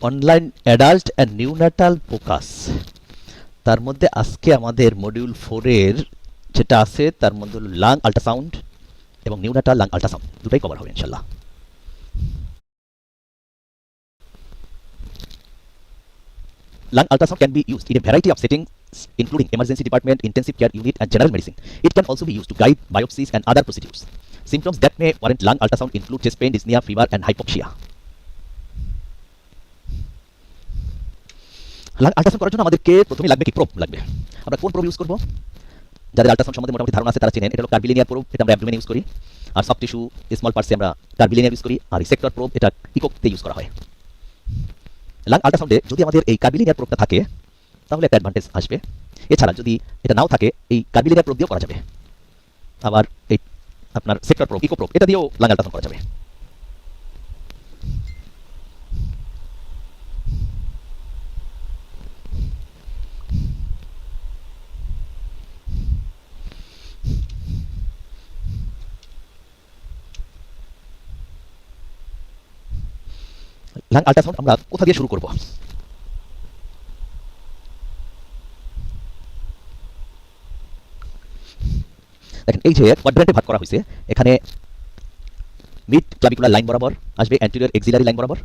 Online adult and neonatal focus, তার মধ্যে আজকে আমাদের মডিউল 4 এর যেটা আছে তার মধ্যে হলো লাং আল্ট্রাসাউন্ড এবং নিউনাটাল লাং আল্ট্রাসাউন্ড, দুটাই কভার হবে ইনশাল্লাহ। Lung ultrasound can be used in a variety of settings, including emergency department, intensive care unit, and general medicine. It can also be used to guide biopsies and other procedures. Symptoms that may warrant lung ultrasound include chest pain, dyspnea, fever, and hypoxia. Lung ultrasound করার জন্য আমাদেরকে প্রথমে লাগবে কি? Probe লাগবে। আমরা কোন probe use করব? যাদের আল্ট্রাসাউন্ড সম্বন্ধে মোটামুটি ধারণা আছে তারা চেনেন। এটা হলো কার্ভিলিনিয়ার প্রোব, এটা আমরা অ্যাবডোমেনে ইউজ করি। আর সফট টিস্যু স্মল পার্টসে আমরা কার্ভিলিনিয়ার ইউজ করি। আর রিসেক্টর প্রোব এটা ইকোকতে ইউজ করা হয়। লাং আল্ট্রাসাউন্ডে যদি আমাদের এই কার্ভিলিনিয়ার প্রোবটা থাকে তাহলে একটা অ্যাডভান্টেজ আসবে। এছাড়া যদি এটা নাও থাকে এই কার্ভিলিনিয়ার প্রোব দিয়েও করা যাবে। আবার এই আপনার সেক্টর প্রোব, ইকো প্রোব এটা দিয়েও লাং আল্ট্রাসাউন্ড করা যাবে। লাং আল্ট্রাসাউন্ড আমরা কোথা দিয়ে শুরু করব? দেখেন এই যে কোয়াড্রেন্টে ভাগ করা হয়েছে, এখানে মিড ক্লাভিকুলার লাইন বরাবর আসবে অ্যান্টেরিয়র এক্সিলারি লাইন বরাবর,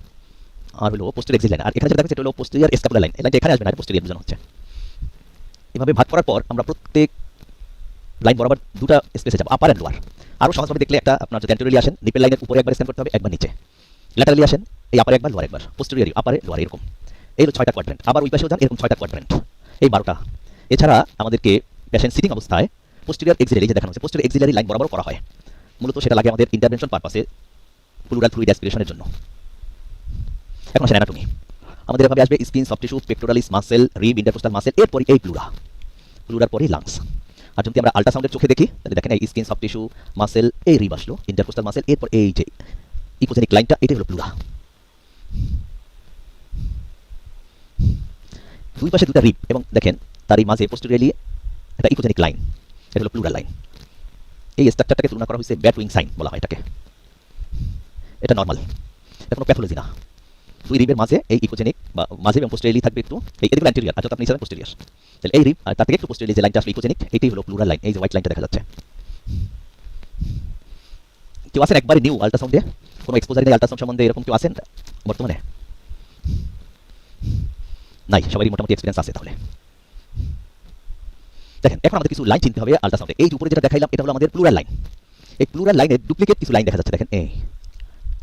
আর হলো পোস্টেরিয়র এক্সিলারি লাইন। আর এখানে যেটা দেখা যাচ্ছে এটা হলো পোস্টেরিয়র স্ক্যাপুলার লাইন। এই লাইনটা এখানে আসবে না, পোস্টেরিয়র বোঝানো হচ্ছে। এভাবে ভাগ করার পর আমরা প্রত্যেক লাইন বরাবর দুটো স্পেসে যাব, আপার এন্ড লোয়ার। আরো সহজভাবে দেখলে একটা আপনার যদি অ্যান্টেরিয়রলি আসেন নিপেল লাইনের উপরে একবার স্ক্যান করতে হবে, একবার নিচে। ল্যাটারালি আসেন এই আপারে একবার, লোয়ার একবার, পোস্টেরিয়রি আপারে লোয়ারে, এরকম। এই হলো 6টা কোয়াড্রেন্ট। আবার ওই পাশেও যান, এরকম 6টা কোয়াড্রেন্ট, এই 12টা। এছাড়া আমাদেরকে পেশেন্ট সিটিং অবস্থায় পোস্টেরিয়র এক্সিলারি যে দেখানো হচ্ছে, পোস্টেরিয়র এক্সিলারি লাইন বরাবর করা হয়। মূলত সেটা লাগে আমাদের ইন্টারভেনশন পারপাসে, প্লুরাল ফ্লুইড অ্যাসপিরেশনের জন্য। এখন আসেন অ্যানাটমি। আমাদের এভাবে আসবে skin, soft tissue, pectoralis muscle, rib, intercostal muscle, এরপরে এই প্লুরা, প্লুরার পরেই লাংস। আর যদি আমরা আল্ট্রাসাউন্ডের চোখে দেখি তাহলে দেখেন এই স্কিন, সফট টিস্যু, মাসেল, এই রিব আসলো, ইন্টারকোস্টাল মাসেল, এরপর এই যে ইকোজেনিক লাইনটা, এটাই হলো প্লুরা। দুই পাশে দুটো রিব এবং দেখেন তার এই মাঝে পোস্টেরিয়রলি একটা ইকোজেনিক লাইন, এটা হলো প্লুরাল লাইন। এই স্ট্রাকচারটাকে তুলনা করা হয়েছে ব্যাট উইং সাইন বলা হয় এটাকে। এটা নরমাল, এটা কোনো প্যাথোলজি না। দুই রিবের মাঝে এই ইকোজেনিক বা মাঝে এবং পোস্টেরিয়রলি থাকবে একটু, এই এদিকে অ্যান্টেরিয়র আর যত আপনি হিসাবে পোস্টেরিয়র। তাহলে এই রিব আর তার থেকে একটু পোস্টেরিয়রলি যে লাইনটা আসলে ইকোজেনিক, এটাই হলো প্লুরাল লাইন। এই যে হোয়াইট লাইনটা দেখা যাচ্ছে। কেউ আছেন একবারে নিউ আল্ট্রাসাউন্ডে, কোনো এক্সপোজার নেই আল্ট্রাসাউন্ড সম্বন্ধে, এরকম কেউ আছেন বর্তমানে? নাই, সবারই মোটামুটি এক্সপিরিয়েন্স আছে। তাহলে দেখেন এখন আমাদের কিছু লাইন চিনতে হবে আল্ট্রাসাউন্ডে। এই উপরে যেটা দেখাইলাম এটা হলো আমাদের প্লুরাল লাইন। এই প্লুরাল লাইনের ডুপ্লিকেট কিছু লাইন দেখা যাচ্ছে। দেখেন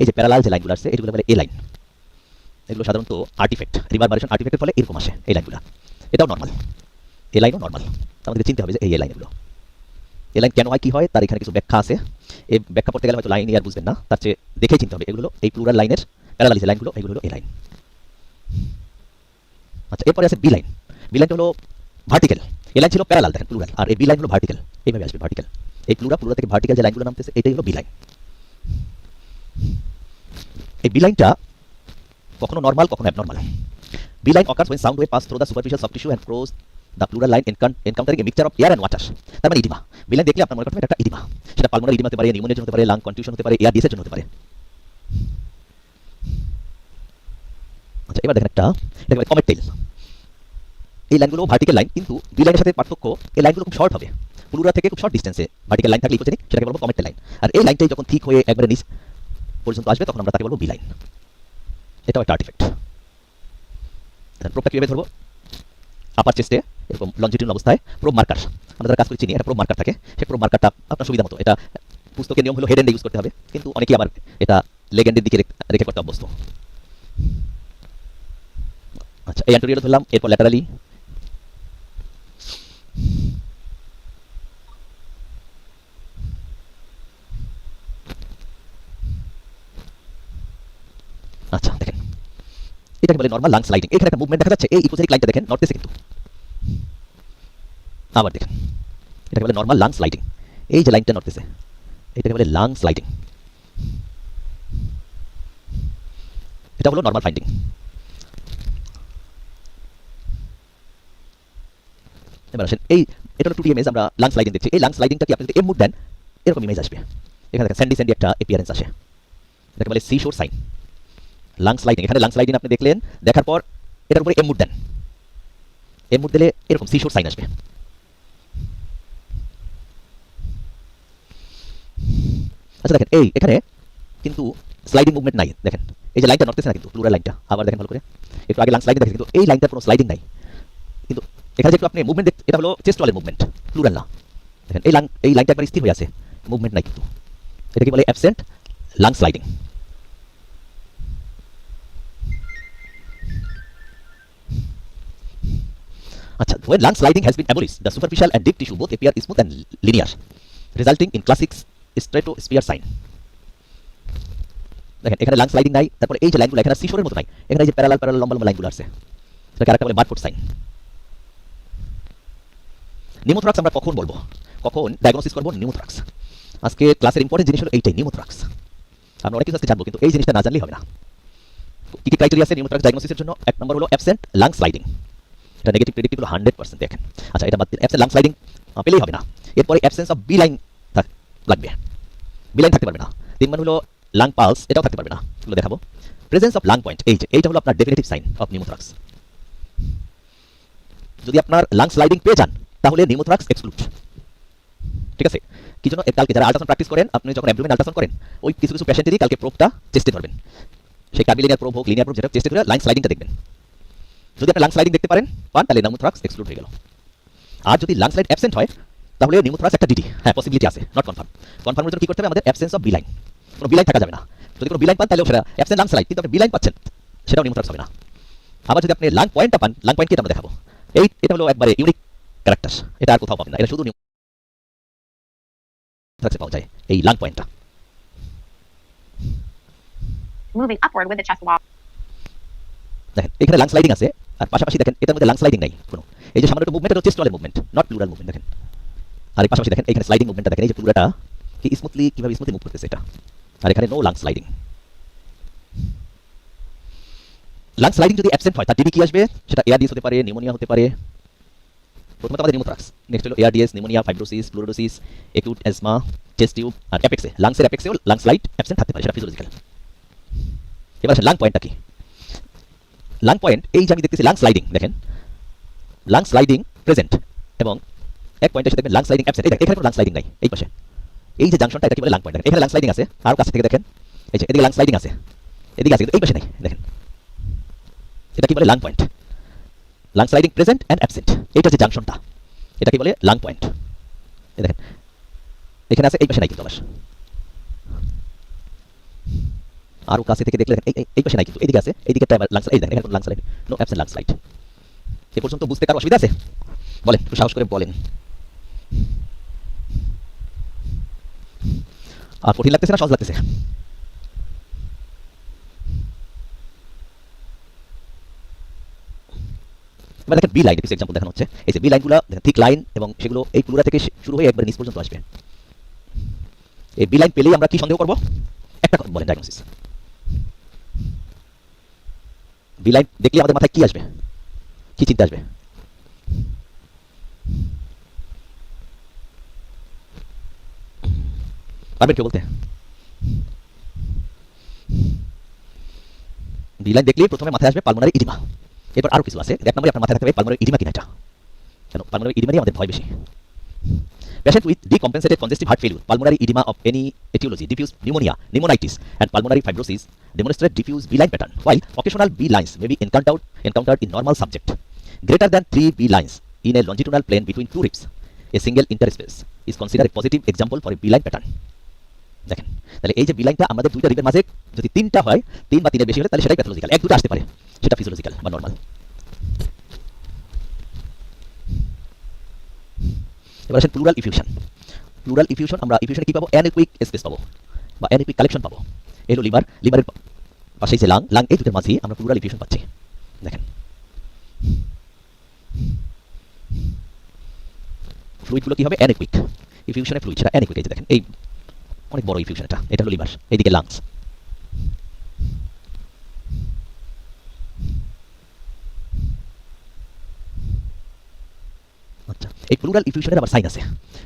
এই যে প্যারালাল যে লাইনগুলো আছে এগুলো বলে এ লাইন। এগুলো সাধারণত আর্টিফেক্ট, রিভারবারেশন আর্টিফেক্টের ফলে এরকম আসে এই লাইনগুলো। এটাও নর্মাল, এই লাইনও নর্মাল। আমাদেরকে চিনতে হবে যে এই লাইন, এগুলো এই লাইন কেন হয় কি হয় তার এখানে কিছু ব্যাখ্যা আছে। এই ব্যাখ্যা পড়তে গেলে হয়তো লাইন আর বুঝবেন না, তার চেয়ে দেখেই চিনতে হবে। এগুলো এই প্লুরাল লাইনের প্যারালাল যে লাইনগুলো, এগুলো হলো এই লাইন। আচ্ছা, এরপরে আছে বি লাইন। বি লাইনটা হলো ভার্টিক্যাল। এই লাইন ছিল প্যারালাল, দেখেন প্লুরাল, আর এই বি লাইন হলো ভার্টিক্যাল। এইভাবে আসবে ভার্টিক্যাল। এই প্লুরা থেকে ভার্টিক্যাল যে লাইনগুলো নামতেছে এটাই হলো বি লাইন। এই বি লাইনটা কখনো নরমাল কখনো abnormal. B line occurs when sound wave pass through the superficial soft tissue and cross the pleural line encountering a mixture of air and water। তার মানে ইডিমা। বি লাইন দেখলে আপনার মনে করতে হবে একটা ইডিমা। সেটা পালমোনারি ইডিমা হতে পারে, নিউমোনিয়ার জন্য হতে পারে, লাং কনটিউশন হতে পারে, এয়ার ডিসের জন্য হতে পারে। আচ্ছা, এবার দেখেন একটা, এটা বলে কমেট টেইল। এই লাইনগুলো ভার্টিক্যাল লাইন, কিন্তু বি লাইনের সাথে পার্থক্য এই লাইনগুলো খুব শর্ট হবে। প্লুরা থেকে খুব শর্ট ডিসটেন্সে ভার্টিক্যাল লাইন থাকলে ইকোজেনিক, সেটাকে বলবো কমেট টেইল লাইন। আর এই লাইনটাই যখন ঠিক হয়ে একবারে নিচ পর্যন্ত আসবে তখন আমরা তাকে বলবো বি লাইন। এটাও একটা আর্টিফেক্ট। প্রোবটা কিভাবে ধরবো? আপার চেস্টে এরকম লঞ্জিটিউডাল অবস্থায় প্রোব মার্কার, আমরা যারা কাজ করে চিনি একটা প্রোব মার্কার থাকে। সেই প্রোব মার্কারটা আপনার সুবিধা মতো, এটা পুস্তকের নিয়ম হলো হেড এন্ডে ইউজ করতে হবে, কিন্তু অনেকেই আবার এটা লেগ এন্ডের দিকে রেখে করতে অভ্যস্ত। আচ্ছা, এই অ্যান্টেরিয়র ধরলাম, এরপর ল্যাটারালি। আচ্ছা দেখেন এটাকে বলে নরমাল লাং স্লাইডিং। এখানে একটা মুভমেন্ট দেখা যাচ্ছে, এই ইকোজেনিক লাইনটা দেখেন নর্থেসে কিন্তু। আবার দেখেন এটাকে বলে নরমাল লাং স্লাইডিং। এই যে লাইনটা নর্থেসে এটাকে বলে লাং স্লাইডিং। এটা হলো নরমাল ফাইন্ডিং। এবার আসেন এটা হলো 2D ইমেজ, আমরা লাং স্লাইডিং দেখছি। এই লাং স্লাইডিংটা কি আপনি যদি এম মুভ দেন এরকম ইমেজ আসবে। এখানে দেখেন স্যান্ডি একটা অ্যাপিয়ারেন্স আসে, এটাকে বলে seashore sign. Lung sliding, এখানে লাং স্লাইডিং আপনি দেখলেন, দেখার পর এটার উপরে এম মুড দেন, এম মুড দিলে এরকম সি শোর সাইন আসবে। আচ্ছা দেখেন এই এখানে কিন্তু স্লাইডিং মুভমেন্ট নাই, দেখেন এই যে লাইনটা নড়তেছে না কিন্তু প্লুরাল লাইনটা, আবার দেখেন ভালো করে, একটু আগে লাং স্লাইডিং দেখেন কিন্তু এই লাইনটার কোনো স্লাইডিং নাই, কিন্তু এখানে যে একটু আপনি মুভমেন্ট দেখতে, এটা হলো চেস্ট ওয়ালের মুভমেন্ট, প্লুরাল না। দেখেন এই লাইনটা একবার স্থির হয়ে আছে, মুভমেন্ট নাই কিন্তু, এটা কি বলে অ্যাবসেন্ট লাং স্লাইডিং। আচ্ছা, when lung sliding has been abolished, the superficial and deep tissue both appear smooth and linear, resulting in classic stratosphere sign. দেখেন এখানে লাং স্লাইডিং নাই, তারপরে এই যে লাইনগুলো এখানে সিশোরের মতো নাই, এখানে এই যে প্যারালাল প্যারালাল লম্বা লম্বা লাইনগুলো আছে, এটাকে আরেকটা বলে বারকোড সাইন। নিউমোথ্রাক্স আমরা কখন বলবো, কখন ডায়াগনোসিস করবো নিউমোথ্রাক্স? আজকে ক্লাসের ইম্পর্টেন্ট জিনিস হলো এইটাই, নিউমোথ্রাক্স। আমরা অনেক কিছু আজকে জানবো, কিন্তু এই জিনিসটা না জানলেই হবে না। কি কি ক্রাইটেরিয়া আছে নিউমোথ্রাক্স ডায়াগনোসিসের জন্য? এক নম্বর হলো অ্যাবসেন্ট লাং স্লাইডিং, এটা নেগেটিভ প্রেডিক্টিভ হলো 100%। দেখেন আচ্ছা, এটা বাদ দিন, অ্যাবসেন্ট লাং স্লাইডিং পেলেই হবে না, এরপরে অ্যাবসেন্স অফ বি লাইন লাগবে, বি লাইন থাকতে পারবে না। 3 মানে হলো লাং পালস, এটাও থাকতে পারবে না, এগুলো দেখাবো। প্রেজেন্স অফ লাং পয়েন্ট, এইটা হলো আপনার ডেফিনেটিভ সাইন অফ নিউমোথ্রাক্স। যদি আপনার লাং স্লাইডিং পেয়ে যান তাহলে নিউমোথ্রাক্স এক্সক্লুড। ঠিক আছে, কি জন্য? কালকে যারা আল্ট্রাসাউন্ড প্র্যাকটিস করেন, আপনি যখন অ্যাবডোমেন আল্ট্রাসাউন্ড করেন, ওই কিছু কিছু পেশেন্টেরই কালকে প্রোবটা চেস্টে ধরবেন, সেই কার্বিলিনিয়ার প্রোব হোক, লিনিয়ার প্রোব, যেটা চেস্টে ধরে লাং স্লাইডিংটা দেখবেন। যদি আপনি লাং স্লাইডিং দেখতে পান তাহলে নিউমোথ্রাক্স এক্সক্লুড হয়ে গেল। আর যদি লাং স্লাইড অ্যাবসেন্ট হয় তাহলে নিউমোথ্রাক্স একটা ডিডি, হ্যাঁ পসিবিলিটি আছে, নট কনফার্ম। কনফার্মের জন্য কি করতে হবে? আমাদের অ্যাবসেন্স অফ বি লাইন, কোনো বি লাইন থাকা যাবে না। যদি কোনো বি লাইন পান তাহলে সেটা অ্যাবসেন্ট লাং স্লাইড, কিন্তু আপনি বি লাইন পাচ্ছেন, সেটাও নিউমোথ্রাক্স হবে না। আবার যদি আপনি লাং পয়েন্টটা পান, লাং পয়েন্ট কি আমরা দেখাবো, এটা হলো একবারে ইউনিক ক্যারেক্টার, এটা আর কোথাও পাবেন না, এটা শুধু নিউমোথ্রাক্সে পাওয়া যায়, এই লাং পয়েন্টটা। Moving upward with the chest wall. দেখেন এখানে লাং স্লাইডিং আছে, আর পাশাপাশি দেখেন এটার মধ্যে লাং স্লাইডিং নাই কোনো, এই যে সামনে একটা মুভমেন্ট, এটা চেস্ট ওয়ালের মুভমেন্ট, নট প্লুরাল মুভমেন্ট। দেখেন আর এই পাশাপাশি দেখেন এখানে স্লাইডিং মুভমেন্টটা, দেখেন এই যে পুরোটা কি স্মুথলি, কিভাবে স্মুথলি মুভ করতেছে এটা, আর এখানে no lung sliding. Lung sliding যদি অ্যাবসেন্ট হয় তার ডিবি কি আসবে? সেটা এআরডিএস হতে পারে, নিউমোনিয়া হতে পারে। প্রথমত আমাদের নিউমোথ্রাক্স, নেক্সট হলো ARDS, pneumonia, fibrosis, pleurodesis, acute asthma, chest tube, আর অ্যাপেক্সে, লাংসের অ্যাপেক্সেও লাং স্লাইড অ্যাবসেন্ট থাকতে পারে, সেটা ফিজিওলজিক্যাল। এবার আসেন লাং পয়েন্টটা কি? লাং পয়েন্ট, এই যে আমি দেখতেছি লাং স্লাইডিং, দেখেন লাং স্লাইডিং প্রেজেন্ট, এবং এক পয়েন্টের সাথে দেখবেন লাং স্লাইডিং অ্যাবসেন্ট। এখানে কোনো লাং স্লাইডিং নাই, এই পাশে এই যে জাংশনটা, এটা কি বলে লাং পয়েন্ট। এখানে লাং স্লাইডিং আছে, আর কাছ থেকে দেখেন এই যে এদিকে লাং স্লাইডিং আছে, এদিকে আছে কিন্তু এই পাশে নাই। দেখেন এটা কি বলে lung point, lung sliding present and absent, এইটা যে জাংশনটা, এটা কি বলে লাং পয়েন্ট। এই দেখেন এখানে আছে, এই পাশে নাই কিন্তু, আবার আরো কাছে থেকে দেখলে এই পাশে নাই কিন্তু, এইদিকে আছে, এইদিকে লাং স্লাইড, দেখেন এখানে lung slide, no absent lung slide. এ পর্যন্ত বুঝতে কারো অসুবিধা আছে? বলেন, একটু সাহস করে বলেন। আর কঠিন লাগতেছে না সহজ লাগতেছে? এবার দেখেন বি লাইন, কিছু এক্সাম্পল দেখানো হচ্ছে। এই যে বি লাইনগুলো দেখেন, থিক লাইন, এবং সেগুলো এই প্লুরা থেকে শুরু হয়ে একবার নিচ পর্যন্ত আসবে। এই বি লাইন পেলেই আমরা কি সন্দেহ করব? একটা কথা বলেন, ডায়াগনোসিস। বি লাইন দেখলে আমাদের মাথায় কি আসবে, কি চিন্তা আসবে? পারবেন কেউ বলতে? বি লাইন দেখলেই প্রথমে মাথায় আসবে পালমোনারি ইডিমা। এরপর আরো কিছু আছে, এক নম্বরে আপনার মাথায় থাকবে পালমোনারি ইডিমা কিনা, এটা কেন পালমোনারি ইডিমা নিয়ে আমাদের ভয় বেশি। Patient with decompensated congestive heart failure, pulmonary edema of any etiology, diffuse pneumonia, pneumonitis, and pulmonary fibrosis demonstrate diffuse B-line pattern, while occasional B lines may be encountered in normal subject. Greater than 3 B lines in a longitudinal plane between two ribs, a single interspace, is considered a positive example for a B-line pattern. দেখেন তাহলে এই যে B লাইনটা আমাদের দুইটা রিবের মাঝে যদি তিনটা হয়, 3 বা 3 এর বেশি হলে তাহলে সেটাই প্যাথোলজিক্যাল, এক দুটো আসতে পারে সেটা ফিজিওলজিক্যাল বা নরমাল। এবার আসেন প্লুরাল ইফিউশন। প্লুরাল ইফিউশন, আমরা ইফিউশনে কি পাবো? অ্যানেকুইক স্পেস পাবো বা অ্যানেকুইক কালেকশন পাবো। এলো লিভার, লিভারের পাশেই যে লাং, লাং এই দুটোর মাঝেই আমরা প্লুরাল ইফিউশন পাচ্ছি। দেখেন ফ্লুইডগুলো কি হবে? অ্যানেকুইক। ইফিউশনে ফ্লুইড সেটা অ্যানেকুইক। এই যে দেখেন এই অনেক বড় ইফিউশন, এটা হলো লিভার, এইদিকে লাংস। আচ্ছা, এই প্লুরাল ইফিউশনের আবার সাইন আছে,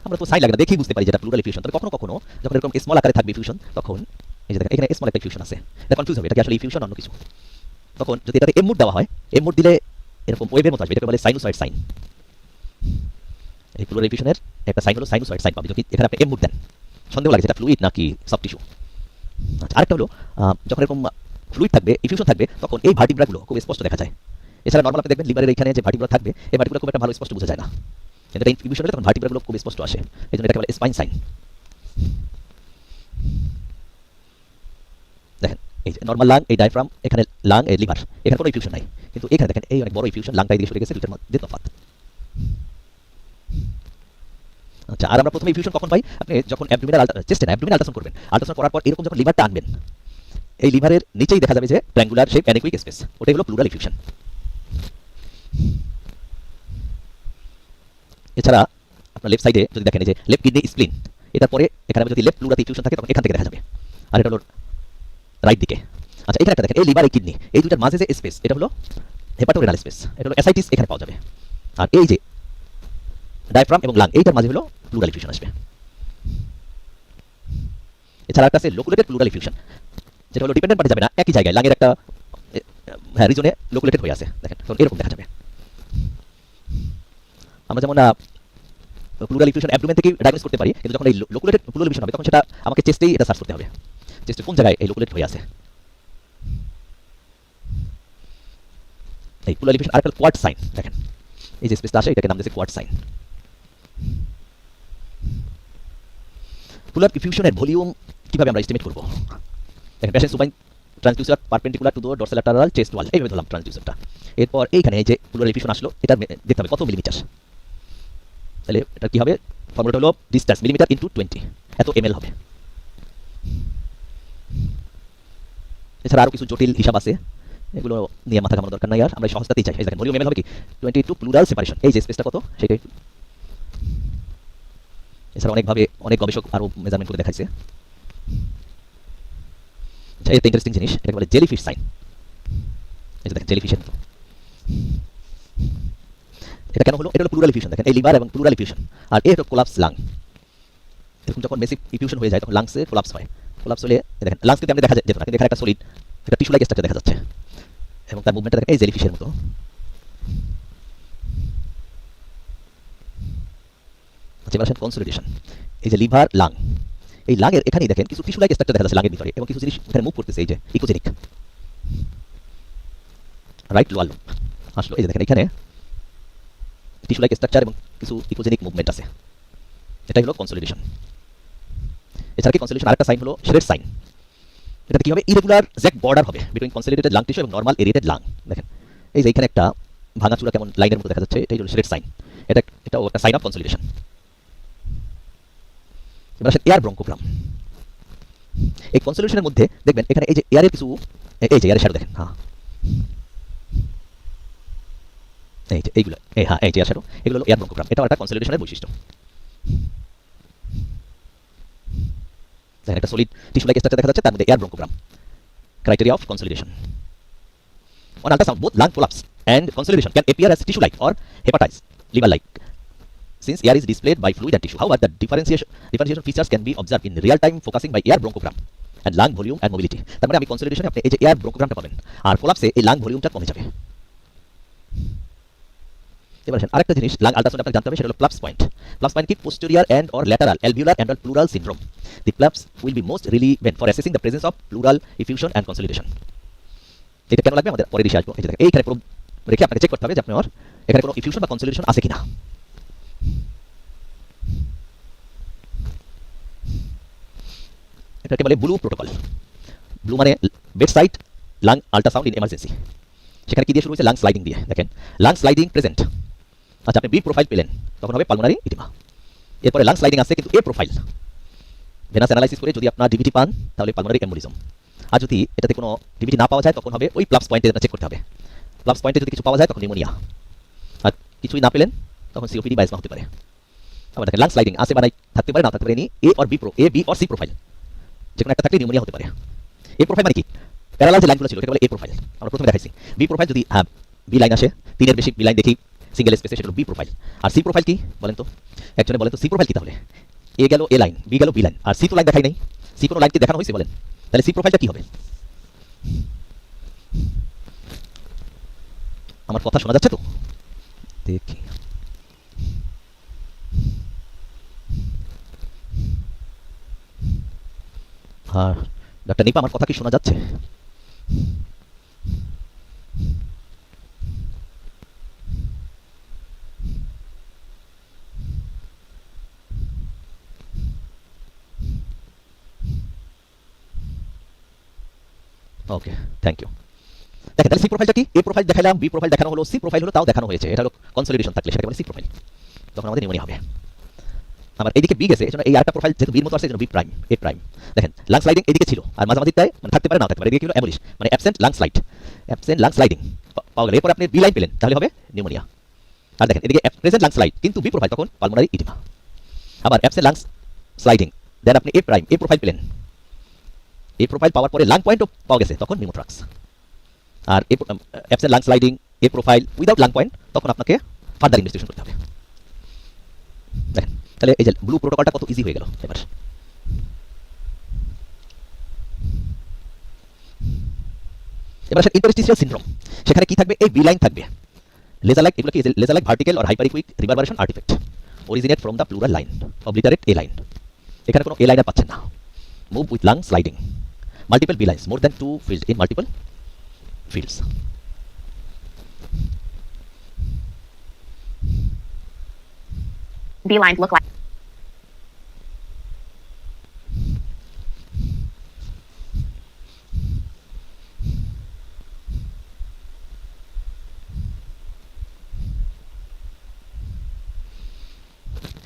আমরা তো সাইন লাগে না, দেখেই বুঝতে পারি যেটা প্লুরাল ইফিউশন। তবে কখনো কখনো যখন এরকম স্মল আকারে থাকবে ইফিউশন, তখন এই যে দেখেন এখানে স্মল একটা ফিউশন আছে, এটা কনফিউজ হবে এটা কি আসলে এই ফিউশন অন্য কিছু। তখন যদি এটাতে এম মোড দেওয়া হয়, এম মোড দিলে এরকম ওয়েভের মতো আসবে, এটাকে বলে সাইনোসয়েড সাইন। এই প্লুরাল ফিউশনের একটা সাইন হলো সাইনোসয়েড সাইন পাবে যদি এখানে আপনি এম মোড দেন। সন্দেহ লাগে এটা ফ্লুইড নাকি সফট টিস্যু। আচ্ছা, আরেকটা হলো যখন এরকম ফ্লুইড থাকবে, ইফিউশন থাকবে, তখন এই ভার্টিব্রাগুলো খুব স্পষ্ট দেখা যায়। এছাড়া নর্মাল আপনি দেখবেন লিভারের এখানে যে ভার্টিব্রা থাকবে, এই ভার্টিব্রা খুব একটা ভালো স্পষ্ট বোঝা যায় না, কিন্তু এটা ইনফিউশন হলে তখন ভার্টিব্রাগুলো খুব স্পষ্ট আসে, এই জন্য এটাকে বলে স্পাইন সাইন। দেখেন এই যে নর্মাল লাং, এই ডায়াফ্রাম, এখানে লাং, এই লিভার, এখানে কোনো ইফিউশন নাই, কিন্তু এখানে দেখেন এই অনেক বড় ইফিউশন, লাংটাই দিয়ে সরে গেছে, দুইটার মধ্যে তফাৎ। আচ্ছা, আর আমরা প্রথমে ইফিউশন কখন পাই? আপনি যখন অ্যাবডোমিনাল চেস্টে না অ্যাবডোমিনাল আল্ট্রাসাউন্ড করবেন, আল্ট্রাসাউন্ড করার পর এরকম যখন লিভারটা আনবেন, এই লিভারের নিচেই দেখা যাবে যে ট্রায়াঙ্গুলার শেপ অ্যানেকুইক স্পেস, ওটাই হলো প্লুরাল ইফিউশন। এছাড়া আপনার লেফট সাইডে যদি দেখেন এই যে লেফট কিডনি স্প্লিন, এটার পরে এখানে যদি লেফট প্লুরাতে ইফিউশন থাকে তখন এখান থেকে দেখা যাবে, আর এটা হলো রাইট দিকে। আচ্ছা, এখানে একটা দেখেন এই লিভার এই কিডনি, এই দুটার মাঝে যে স্পেস, এটা হলো হেপাটোরেনাল স্পেস, এটা হলো অ্যাসাইটিস, এখানে পাওয়া যাবে। আর এই যে ডায়াফ্রাম এবং লাং, এইটার মাঝে হলো প্লুরাল ইফিউশন আসবে। এছাড়া একটা আছে লোকুলেটেড প্লুরাল ইফিউশন, যেটা হলো ডিপেন্ডেন্ট পার্টি যাবে না, একই জায়গায় লাঙের একটা রিজনে লোকুলেটেড হয়ে আছে, দেখেন তখন এরকম দেখা যাবে। আমরা যেমন প্লুরাল ইফিউশন অ্যাবডোমেন থেকে ডায়াগনোস করতে পারি, কিন্তু যখন এই লোকুলেটেড প্লুরাল ইফিউশন হবে তখন সেটা আমাকে চেস্টেই এটা সার্চ করতে হবে, চেস্টে কোন জায়গায় এই লোকুলেট হয়ে আছে। এই প্লুরাল ইফিউশন আরেকটা কোয়ার্ট সাইন, দেখেন এই যে স্পেসটা আসে, এটাকে নাম দিয়েছে কোয়ার্ট সাইন। প্লুরাল ইফিউশনের ভলিউম কিভাবে আমরা এস্টিমেট করব? দেখেন patient supine transducer perpendicular to the dorsolateral chest wall, এইভাবে ধরলাম ট্রান্সডিউসারটা। এরপর এইখানে এই যে প্লুরাল ইফিউশন আসলো, এটা দেখতে হবে কত মিলিমিটার। তাহলে এটা কি হবে? ফর্মুলাটা হলো ডিসটেন্স মিলিমিটার ইনটু 20, এত এমএল হবে। এছাড়া আরও কিছু জটিল হিসাব আছে, এগুলো নিয়ে মাথা ঘামানোর দরকার নাই, আর আমরা সহজতাতেই চাই। এই দেখেন ভলিউম এমএল হবে কি 22 প্লুরাল সেপারেশন, এই যে স্পেসটা কত সেটাই। এছাড়া অনেকভাবে অনেক গবেষক আরও মেজারমেন্ট করে দেখাইছে। আচ্ছা, এটা ইন্টারেস্টিং জিনিস, এটাকে বলে জেলিফিশ সাইন। এই যে দেখেন জেলিফিশের মতো। এটা কেন হলো? এটা হলো প্লুরাল ইফিউশন, দেখেন এই লিভার এবং প্লুরাল ইফিউশন, আর এই হলো কোলাপস লাং। এরকম যখন মেসিভ ইফিউশন হয়ে যায় তখন লাংসে কোলাপস হয়, কোলাপস হলে দেখেন লাংস কিন্তু আমরা দেখা যেত না, কিন্তু এখানে একটা সলিড একটা টিস্যু লাইক স্ট্রাকচার দেখা যাচ্ছে, এবং তার মুভমেন্টটা দেখেন এই জেলিফিশের মতো। আচ্ছা, এবার আসেন কনসলিডেশন। এই যে লিভার লাং, এই লাংয়ের এখানেই দেখেন কিছু টিস্যু লাইক স্ট্রাকচার দেখা যাচ্ছে লাংয়ের ভিতরে, এবং কিছু জিনিস এখানে মুভ করতেছে, এই যে ইকোজেনিক রাইট লোয়ার লুপ আসলো। এই যে দেখেন এখানে টিস্যু লাইক স্ট্রাকচার এবং কিছু ইকোজেনিক মুভমেন্ট আছে, এটাই হলো কনসলিডেশন। এছাড়া কি কনসলিডেশন আরেকটা সাইন হলো শেডেড সাইন। এটাতে কি হবে? ইরেগুলার জ্যাক বর্ডার হবে বিটুইন কনসলিডেটেড লাং টিস্যু এবং নরমাল এরিয়েটেড লাং। দেখেন এই যে এখানে একটা ভাঙাচুরা কেমন লাইনের মতো দেখা যাচ্ছে, এটাই হলো শেডেড সাইন, এটা একটা সাইন অফ কনসলিডেশন। এবার আসেন এয়ার ব্রঙ্কোগ্রাম। এই কনসলিডেশনের মধ্যে দেখবেন এখানে এই যে এয়ারের কিছু, এই যে এয়ারের শ্যাডো দেখেন, হ্যাঁ এই যে এইগুলো, হ্যাঁ এই যে এয়ার শ্যাডো, এগুলো হলো এয়ার ব্রঙ্কোগ্রাম, এটা একটা কনসলিডেশনের বৈশিষ্ট্য। দেখেন একটা সলিড টিস্যু লাইক স্ট্রাকচার দেখা যাচ্ছে, তার মধ্যে air ব্রঙ্কোগ্রাম, criteria of consolidation. On ultrasound, both lung collapse and consolidation can appear as tissue-like or hepatized, liver-like, since air is displayed by fluid and tissue. However, the differentiation features can be observed in real time focusing by air bronchogram and lung volume and mobility. তার মানে আমি কনসলিডেশনে আপনি এই যে air ব্রঙ্কোগ্রামটা পাবেন, আর কোলাপসে এই lung ভলিউমটা কমে যাবে। এবার আসেন আরেকটা জিনিস লাং আল্ট্রাসাউন্ড আপনাকে জানতে হবে, সেটা হলো প্লাপস পয়েন্ট। প্লাপস পয়েন্ট কি? Posterior and or lateral alveolar and pleural syndrome. The plaps will be most relevant for assessing the presence of pleural effusion and consolidation. এটা কেন লাগবে আমাদের পরে এসে আসবো। এই যে দেখেন এইখানে পুরো রেখে আপনাকে চেক করতে হবে যে আপনার এখানে কোনো ইফিউশন বা কনসলিডেশন আছে কিনা। এটাকে বলে ব্লু প্রোটোকল। ব্লু মানে bed side lung ultrasound in emergency. সেখানে কি দিয়ে শুরু হয়েছে? লাং স্লাইডিং দিয়ে। দেখেন লাং স্লাইডিং প্রেজেন্ট। আচ্ছা, আপনি বি প্রোফাইল পেলেন, তখন হবে পালমোনারি ইডিমা। এরপরে লাং স্লাইডিং আছে কিন্তু এ প্রোফাইল, ভেনাস অ্যানালাইসিস করে যদি আপনার ডিভিটি পান তাহলে পালমোনারি এম্বোলিজম। আর যদি এটাতে কোনো ডিভিটি না পাওয়া যায় তখন হবে ওই প্লাপস পয়েন্টে চেক করতে হবে। প্লাপস পয়েন্টে যদি কিছু পাওয়া যায় তখন নিউমোনিয়া, আর কিছুই না পেলেন তখন সিওপিডি বা অ্যাজমা হতে পারে। আবার দেখেন লাং স্লাইডিং আছে বা নাই, থাকতে পারে না থাকতে পারে, নি A or B A B or C profile, যেকোনো একটা থাকলে নিউমোনিয়া হতে পারে। এ প্রোফাইল মানে কি? প্যারালাল যে লাইনগুলো ছিল এটাকে বলে এ প্রোফাইল, আমরা প্রথমে দেখাইছি। বি প্রোফাইল যদি বি লাইন আসে, তিনের বেশি বি লাইন দেখি সিঙ্গেল স্পেসে, সেটা হলো বি প্রোফাইল। আর সি প্রোফাইল কি বলেন তো? একজনে বলেন তো সি প্রোফাইল কি? তাহলে এ গেল এ লাইন, বি গেল বি লাইন, আর সি তো লাইন দেখাই নাই, সি কোনো লাইন কি দেখানো হয়েছে বলেন? তাহলে সি প্রোফাইলটা কি হবে? আমার কথা শোনা যাচ্ছে তো? দেখি। হ্যাঁ, ডাক্তার নিপা, আমার কথা কি শোনা যাচ্ছে? ওকে, থ্যাংক ইউ। দেখেন তাহলে সি প্রোফাইলটা কি? এ প্রোফাইল দেখালাম, বি প্রোফাইল দেখানো হলো, সি প্রোফাইল হলো তাও দেখানো হয়েছে। এটা হলো কনসলিডেশন থাকলে সেটাকে বলে সি প্রোফাইল। তখন আমাদের নিউমোনিয়া হবে। আমার এইদিকে বি গেছে, এজন্য এই আরেকটা প্রোফাইল যেহেতু বির মতো আছে এজন্য বি প্রাইম, এ প্রাইম। দেখেন লাং স্লাইডিং এদিকে ছিল আর মাঝামাঝিটায় মানে থাকতে পারে না থাকতে পারে। এদিকে কি হলো অ্যাবলিশ, মানে absent lung slide, absent lung sliding পাওয়া গেল। এরপর আপনি বি লাইন পেলেন, তাহলে হবে নিউমোনিয়া। আর দেখেন এদিকে প্রেজেন্ট লাং স্লাইড কিন্তু বি প্রোফাইল তখন পালমোনারি ইডিমা। আবার অ্যাবসেন্ট লাং স্লাইডিং, দেন আপনি এ প্রাইম, এ প্রোফাইল পেলেন। এ প্রোফাইল পাওয়ার পরে লাং পয়েন্টও পাওয়া গেছে, তখন নিউমোথ্রাক্স। আর absent lung sliding, A profile without lung point, তখন আপনাকে ফার্দার ইনভেস্টিগেশন করতে হবে। দেখেন তাহলে এই যে ব্লু প্রোটোকলটা কত ইজি হয়ে গেল। এবার আসেন ইন্টারস্টিশিয়াল সিনড্রোম। সেখানে কি থাকবে? এই বি লাইন থাকবে, লেজার লাইক, এগুলো কি laser like vertical or hyperechoic reverberation artifact originate from the pleural line obliterate A line. এখানে কোনো এ লাইন পাচ্ছেন না। Move with lung sliding, multiple B lines, more than 2 fields in multiple fields. B lines look like.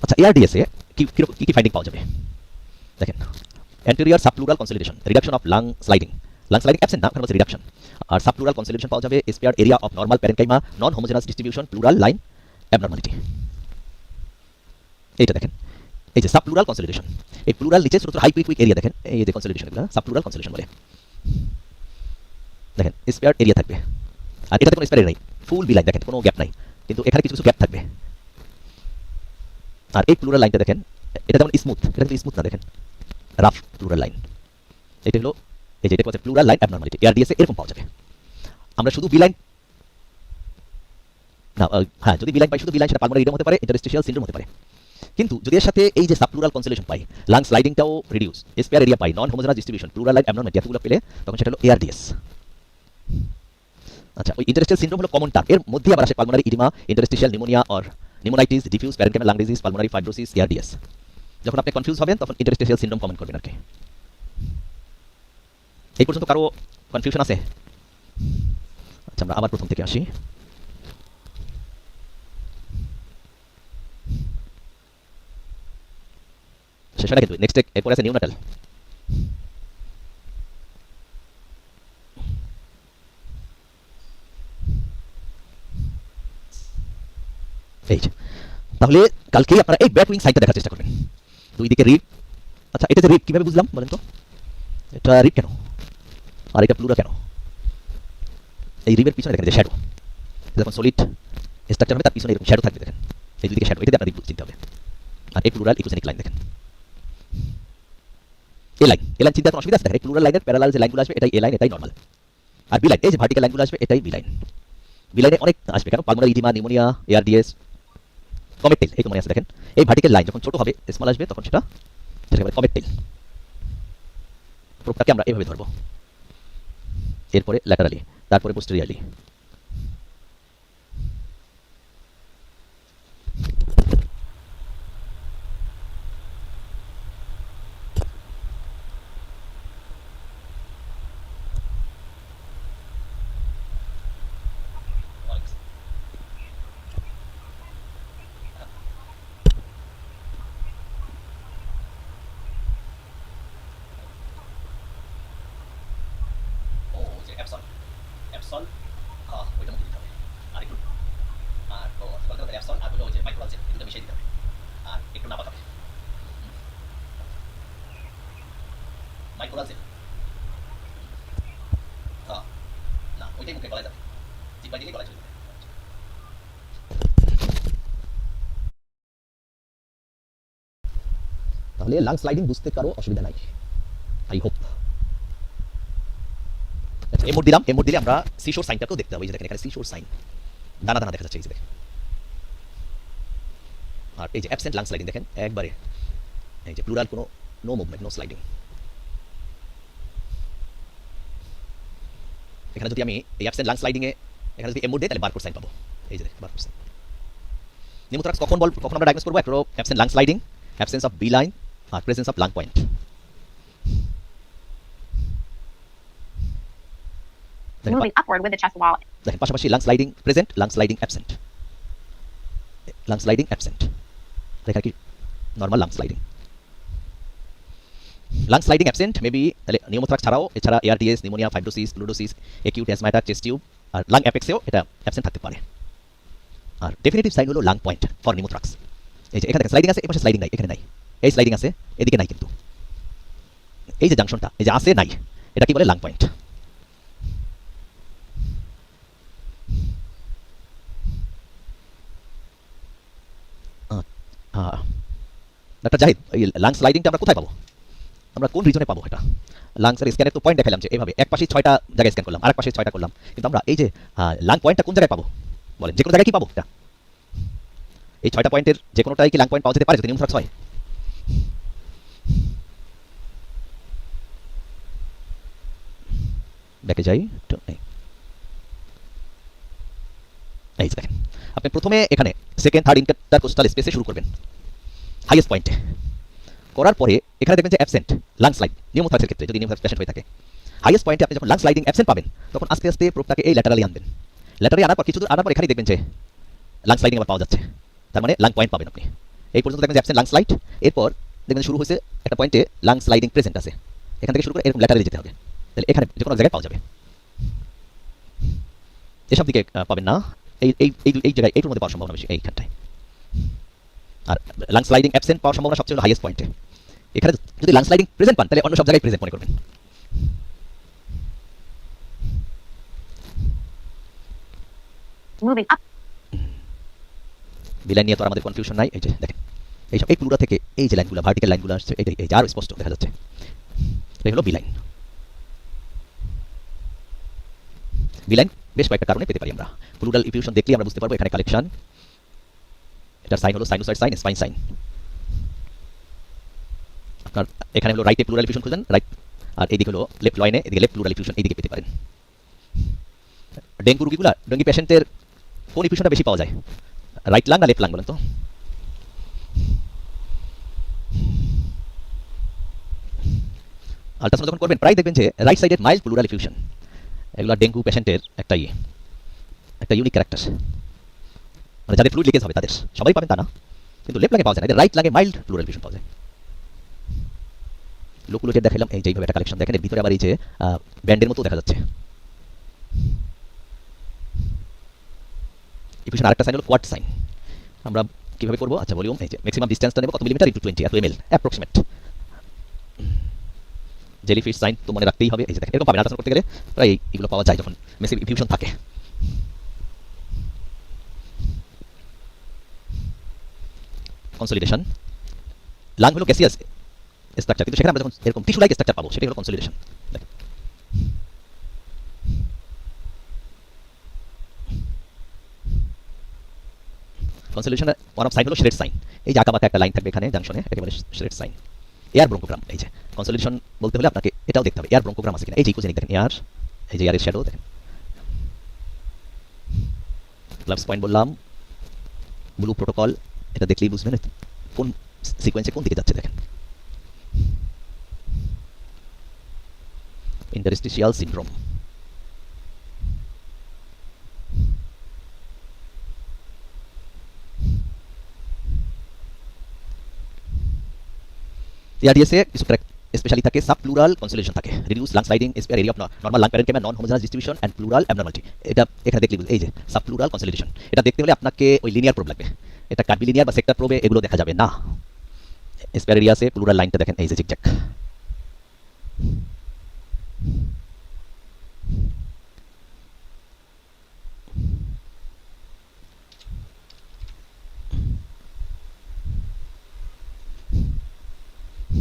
আচ্ছা, ARDS এ কি কি finding পাওয়া যাবে? দেখেন anterior সাবপ্লুরাল consolidation, reduction of lung sliding, lung sliding absent না, ওখানে হচ্ছে রিডাকশন। আর সাবপ্লুরাল কনসলিডেশন পাওয়া যাবে spare area of normal parenchyma, non homogeneous distribution, pleural line abnormality. এইটা দেখেন, এই যে সাবপ্লুরাল কনসলিডেশন, এই প্লুরাল নিচে ছোট ছোট হাইকুইক এরিয়া দেখেন, এই যে কনসলিডেশন, এগুলো সাবপ্লুরাল কনসলিডেশন বলে। দেখেন স্পেয়ার এরিয়া থাকবে, আর এটাতে কোনো স্পেয়ার এরিয়া নাই, ফুল বি লাইন দেখেন, কোনো গ্যাপ নাই, কিন্তু এখানে কিছু কিছু গ্যাপ থাকবে। আর এই প্লুরাল লাইনটা দেখেন, এটা যেমন স্মুথ, এটা কিন্তু স্মুথ না, দেখেন রাফ প্লুরাল লাইন। এটা হলো এই যে এটা হচ্ছে প্লুরাল লাইন অ্যাবনর্মালিটি। এআরডিএস এ এরকম পাওয়া যাবে। আমরা শুধু বি লাইন না, হ্যাঁ, যদি বি লাইন পাই, শুধু বি লাইন, সেটা পালমোনারি ইডিমা হতে পারে, ইন্টারস্টিশিয়াল সিনড্রোম হতে পারে। কিন্তু যদি এর সাথে এই যে সাবপ্লুরাল কনসলিডেশন পাই, লাং স্লাইডিংটাও রিডিউস, স্পেয়ার এরিয়া পাই, non homogeneous distribution, pleural line abnormality, এতগুলো পেলে তখন সেটা হলো এআরডিএস। আচ্ছা, ওই ইন্টারস্টিশিয়াল সিনড্রোম হলো কমন টার্ম, এর মধ্যে আবার আসে pulmonary oedema, interstitial pneumonia or pneumonitis, diffuse parenchymal lung disease, pulmonary fibrosis, ARDS. যখন আপনি কনফিউজ হবেন তখন ইন্টারস্টিশিয়াল সিনড্রোম কমেন্ট করবেন আর কি। এই পর্যন্ত কারো কনফিউশন আছে? আচ্ছা, আমরা আবার প্রথম থেকে আসি। শেষ হয় না কিন্তু, নেক্সট এরপরে আছে নিউনাটাল। এই যে, তাহলে কালকেই আপনারা এই ব্যাক উইং সাইডটা দেখার চেষ্টা করবেন, দুই দিকে রিব। আচ্ছা, এটা যে রিব কিভাবে বুঝলাম বলেন তো? এটা রিব কেন আর এটা প্লুরা কেন? এই রিবের পিছনে দেখেন যে শ্যাডো, যখন সলিড স্ট্রাকচার হবে তার পিছনে এরকম শ্যাডো থাকবে, দেখেন এই দুই দিকে শ্যাডো, এটাতে আপনার রিব চিনতে হবে। আর এই প্লুরাল ইকোজেনিক লাইন দেখেন, এ লাইন, এ লাইন চিন্তা কোনো অসুবিধা আছে? দেখেন এই প্লুরাল লাইনের প্যারালাল যে লাইনগুলো আসবে এটাই এ লাইন, এটাই নরমাল। আর বি লাইন, এই যে ভার্টিক্যাল লাইনগুলো আসবে এটাই বি লাইন। বি লাইনে অনেক আসবে, কেন? Pulmonary oedema, pneumonia, ARDS, comet tail, এই মনে আছে দেখেন। এই ভার্টিক্যাল লাইন যখন ছোট হবে, স্মল আসবে, তখন সেটা কমেট টেল। প্রোপটাকে আমরা এভাবে ধরবো, এরপরে ল্যাটারালি, তারপরে পোস্টেরিয়ারলি। তাহলে লাং স্লাইডিং বুঝতে কারো অসুবিধা নাই। I hope. আচ্ছা এমোড দিলাম, এমোড দিলে আমরা সিশোর সাইনটাকেও দেখতে হবে। এই যে দেখেন এখানে সিশোর সাইন দানা দানা দেখা যাচ্ছে এই যে দেখেন। আর এই যে অ্যাবসেন্ট লাং স্লাইডিং দেখেন একবারে এই যে প্লুরাল কোনো নো মুভমেন্ট নো স্লাইডিং। এখানে যদি আমি এই অ্যাবসেন্ট লাং স্লাইডিং এ এখানে যদি এমোড দেই তাহলে বারকোড সাইন পাবো। এই যে বারকোড সাইন। নিউমোথরাক্স কখন আমরা ডায়াগনোস করব? একটা absent lung sliding, absence of B line আর presence of lung point. Moving upward with the chest wall. দেখেন পাশাপাশি lung sliding present, lung sliding absent, lung sliding absent. এখানে কি normal lung sliding, lung sliding absent maybe তাহলে pneumothorax ছাড়াও এছাড়া ARDS, pneumonia, fibrosis, fluorosis, acute asthma, chest tube আর lung অ্যাপেক্সেও এটা অ্যাবসেন্ট থাকতে পারে। আর ডেফিনেটিভ সাইন হলো লাং পয়েন্ট ফর নিউমোথরাক্স। এই যে এখানে দেখেন স্লাইডিং আছে, এই পাশে স্লাইডিং নাই, এখানে নাই। এই স্লাইডিং আছে, এদিকে নাই, কিন্তু এই যে জাংশনটা এই যে আছে নাই, এটা কি বলে লাং পয়েন্ট। ডাক্তার জাহিদ এই লাং স্লাইডিংটা আমরা কোথায় পাবো? আমরা কোন রিজনে পাবো এটা? লাংসের স্ক্যানের তো পয়েন্ট দেখালাম যে এইভাবে এক পাশে 6টা জায়গায় স্ক্যান করলাম, আরেক পাশে 6টা করলাম, কিন্তু আমরা এই যে লাং পয়েন্টটা কোন জায়গায় পাবো বলেন? যে কোনো জায়গায় কি পাবো এটা? এই 6টা পয়েন্টের যে কোনোটাই কি লাং পয়েন্ট পাওয়া যেতে পারে যদি নিউমোথরাক্স হয়? দেখে যাই তো এই যে দেখেন আপনি প্রথমে এখানে সেকেন্ড থার্ড ইন্টারকোস্টাল স্পেসে শুরু করবেন হাইয়েস্ট পয়েন্টে, করার পরে এখানে দেখবেন যে অ্যাবসেন্ট লাং স্লাইড নিউমোথরাক্সের ক্ষেত্রে যদি নিউমোথরাক্স পেশেন্ট হয়ে থাকে হাইয়েস্ট পয়েন্টে আপনি যখন লাং স্লাইডিং অ্যাবসেন্ট পাবেন তখন আস্তে আস্তে প্রোবটাকে এই ল্যাটারালি আনবেন। ল্যাটারালি আনার পর কিছু দূর আনার পর এখানেই দেখবেন যে লাং স্লাইডিং আবার পাওয়া যাচ্ছে, তার মানে লাং পয়েন্ট পাবেন আপনি। এই পর্যন্ত দেখবেন যে অ্যাবসেন্ট লাং স্লাইড, এরপর দেখবেন শুরু হয়েছে একটা পয়েন্টে লাং স্লাইডিং প্রেজেন্ট আছে, এখান থেকে শুরু করে এরকম ল্যাটারালি যেতে হবে, তাহলে এখানে যে কোনো জায়গায় পাওয়া যাবে। এসব দিকে পাবেন না, এই এই এই জায়গায় এইটার মধ্যে পাওয়ার সম্ভাবনা বেশি এইখানটায়। আর লাং স্লাইডিং অ্যাবসেন্ট পাওয়ার সম্ভাবনা সবচেয়ে হাইয়েস্ট পয়েন্টে। এখানে যদি লাং স্লাইডিং প্রেজেন্ট পান তাহলে অন্য সব জায়গায় প্রেজেন্ট মনে করবেন। Moving up. বিলাইন নিয়ে তো আমাদের কনফিউশন নাই। এই যে দেখেন এইসব এই প্লুরা থেকে এই যে লাইনগুলো ভার্টিক্যাল লাইনগুলো আসছে এই যে আরো স্পষ্ট দেখা যাচ্ছে, এই হলো বিলাইন। বিলাইন বেশ কয়েকটা কারণে পেতে পারি আমরা। প্লুরাল ইফিউশন দেখলে আমরা বুঝতে পারবো এখানে কালেকশন, এটার সাইন হলো সাইনোসয়েড সাইন, স্পাইন সাইন। আপনার এখানে হলো রাইটে প্লুরাল ইফিউশন খুঁজেন রাইট, আর এইদিকে হলো লেফট লয়েনে, এদিকে লেফট প্লুরাল ইফিউশন এইদিকে পেতে পারেন। ডেঙ্গু রোগীগুলা ডেঙ্গি পেশেন্টের কোন ইফিউশনটা বেশি পাওয়া যায়, রাইট লাং না লেফট লাং বলেন তো? আল্ট্রাসাউন্ড যখন করবেন প্রায় দেখবেন যে রাইট সাইডের মাইল্ড প্লুরাল ইফিউশন, এগুলো ডেঙ্গু পেশেন্টের একটা ইউনিক ক্যারেক্টার। মানে যাদের ফ্লুইড লিকেজ হবে তাদের সবাই পাবেন তা না, কিন্তু লেফট লাগে পাওয়া যায় না, রাইট লাগে মাইল্ড প্লুরাল ইফিউশন পাওয়া যায়। লোকুলোটের দেখালাম এই যেভাবে একটা কালেকশন দেখেন, এর ভিতরে আবার এই যে ব্যান্ডের মতো দেখা যাচ্ছে ইফিউশন। আরেকটা সাইন হলো কোয়ার্ট সাইন। আমরা কিভাবে করবো? আচ্ছা ভলিউম এই যে ম্যাক্সিমাম ডিসটেন্সটা নেব কত মিলিমিটার ইনটু 20 এত এমএল অ্যাপ্রক্সিমেট। জেলিফিশ সাইন তো মনে রাখতেই হবে। এই যে দেখেন এরকম পাবেন আল্ট্রাসাউন্ড করতে গেলে প্রায় এইগুলো পাওয়া যায় যখন মেসিভ ইফিউশন থাকে। কনসলিডেশন, লাং হলো গ্যাসিয়াস স্ট্রাকচার, কিন্তু সেখানে আমরা যখন এরকম টিস্যু লাইক স্ট্রাকচার পাবো সেটাই হলো কনসলিডেশন। কনসলিডেশনের ওয়ান অফ সাইন হলো শ্রেড সাইন, এই যে আঁকাবাঁকা একটা লাইন থাকবে এখানে জাংশনে, একেবারে শ্রেড সাইন। এয়ার ব্রঙ্কোগ্রাম, এই যে কনসলিডেশন বলতে হলে আপনাকে এটাও দেখতে হবে এয়ার ব্রঙ্কোগ্রাম আছে কিনা। এই যে ইকোজেনিক দেখেন এয়ার, এই যে এয়ারের শ্যাডো দেখেন। ক্লাবস পয়েন্ট বললাম, ব্লু প্রোটোকল, এটা দেখলেই বুঝবেন কোন সিকোয়েন্সে কোন দিকে যাচ্ছে। দেখেন ইন্টারস্টিশিয়াল সিনড্রোম, এআরডিএসে কিছু স্পেশালি থাকে সাব প্লুরাল কনসলিডেশন থাকে, reduce lung sliding spare area of normal lung parent non homogeneous distribution and pleural abnormality. এটা এখানে দেখলে এই যে সাব প্লুরাল কনসলিডেশন, এটা দেখতে হলে আপনাকে ওই লিনিয়ার প্রোব লাগবে, এটা কার্বি লিনিয়ার বা সেক্টর প্রোবে এগুলো দেখা যাবে না। স্পেয়ার এরিয়া আছে প্লুরাল লাইনটা দেখেন এই যে জিগজ্যাগ।